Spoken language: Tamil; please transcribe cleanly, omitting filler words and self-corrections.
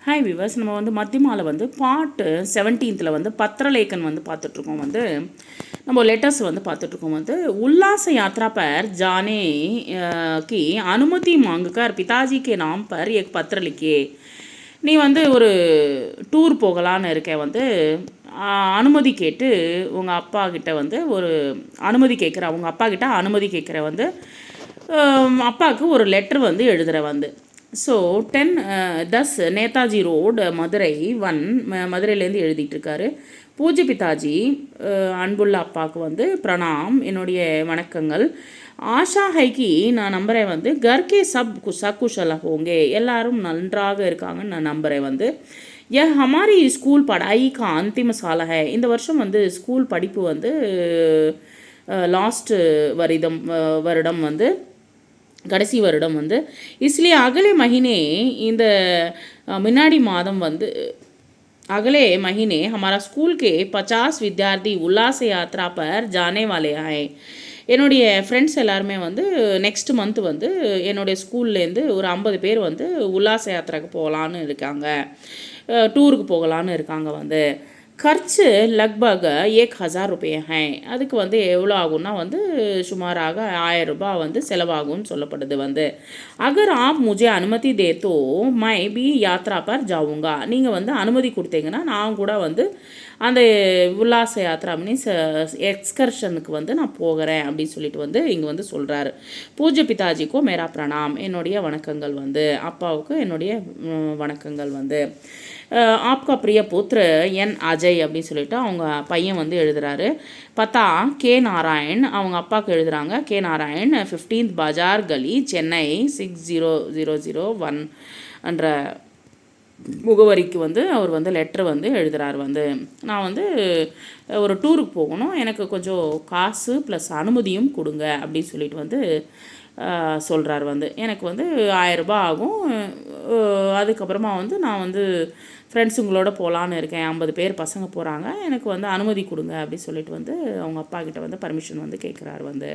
ஹாய் விவர்ஸ், நம்ம வந்து மத்தியமால வந்து பார்ட் 17th வந்து பத்திரலேखन வந்து பார்த்துட்ருக்கோம். வந்து நம்ம லெட்டர்ஸ் வந்து பார்த்துட்ருக்கோம். வந்து उल्लास यात्रा पर जाने की अनुमति मांगकर पिताजी के नाम पर एक पत्र लिखिए. நீ வந்து ஒரு டூர் போகலான்னு இருக்கேன். வந்து அனுமதி கேட்டு உங்கள் அப்பா கிட்ட வந்து ஒரு அனுமதி கேட்குற, அவங்க அப்பா கிட்ட அனுமதி கேட்குற. வந்து அப்பாவுக்கு ஒரு லெட்ரு வந்து எழுதுகிற. வந்து ஸோ 10 நேதாஜி ரோடு மதுரை 1 மதுரையிலேருந்து எழுதிட்டுருக்காரு. பூஜ்ய பிதாஜி, அன்புள்ள அப்பாவுக்கு வந்து பிரணாம், என்னுடைய வணக்கங்கள். ஆஷா ஹைக்கி, நான் நம்புகிறேன் வந்து கர்கே சக்குஷல ஹோங்கே, எல்லாரும் நன்றாக இருக்காங்கன்னு நான் நம்புகிறேன். வந்து ஹமாரி ஸ்கூல் படாய் கா அந்திம சால ஹை, இந்த வருஷம் வந்து ஸ்கூல் படிப்பு வந்து லாஸ்ட் வருடம் வந்து கடைசி வருடம். வந்து इसलिए अगले महीने இந்த முன்னாடி மாதம் வந்து अगले महीने हमारा स्कूल के 50 विद्यार्थी उल्लास यात्रा पर जाने वाले हैं. என்னுடைய ஃப்ரெண்ட்ஸ் எல்லாருமே வந்து நெக்ஸ்ட் மந்த் வந்து என்னுடைய ஸ்கூல்லேருந்து ஒரு 50 பேர் வந்து உல்லாச யாத்திரைக்கு போகலான்னு இருக்காங்க, டூருக்கு போகலான்னு இருக்காங்க. வந்து खर्च लगभग 1000 रुपये हैं. அதுக்கு வந்து எவ்வளோ ஆகும்னா வந்து சுமாராக 1000 ரூபாய் வந்து செலவாகும்னு சொல்லப்படுது. வந்து அகர் ஆப் முझे அனுமதி दे तो मैं भी यात्रा पर जाऊंगा. நீங்கள் வந்து அனுமதி கொடுத்தீங்கன்னா நான் கூட வந்து அந்த உல்லாச யாத்திரா மீன்ஸ் எக்ஸ்கர்ஷனுக்கு வந்து நான் போகிறேன் அப்படின்னு சொல்லிட்டு வந்து இங்கே வந்து சொல்கிறாரு. பூஜ்ய பிதாஜிக்கும் மேரா பிரணாம், என்னுடைய வணக்கங்கள். வந்து அப்பாவுக்கு என்னுடைய வணக்கங்கள். வந்து ஆப்கா பிரிய புத்திர என் அஜய் அப்படின்னு சொல்லிட்டு அவங்க பையன் வந்து எழுதுகிறாரு. பார்த்தா கே நாராயண், அவங்க அப்பாவுக்கு எழுதுகிறாங்க. கே நாராயண், 15th பஜார் கலி, சென்னை 6001 என்ற முகவரிக்கு வந்து அவர் வந்து லெட்ரு வந்து எழுதுகிறார். வந்து நான் வந்து ஒரு டூருக்கு போகணும், எனக்கு கொஞ்சம் காசு ப்ளஸ் அனுமதியும் கொடுங்க அப்படின்னு சொல்லிட்டு வந்து சொல்கிறார். வந்து எனக்கு வந்து 1000 ரூபாய் ஆகும், அதுக்கப்புறமா வந்து நான் வந்து ஃப்ரெண்ட்ஸுங்களோட போகலான்னு இருக்கேன், 50 பேர் பசங்க போகிறாங்க, எனக்கு வந்து அனுமதி கொடுங்க அப்படின்னு சொல்லிட்டு வந்து அவங்க அப்பா கிட்ட வந்து பர்மிஷன் வந்து கேட்குறாரு. வந்து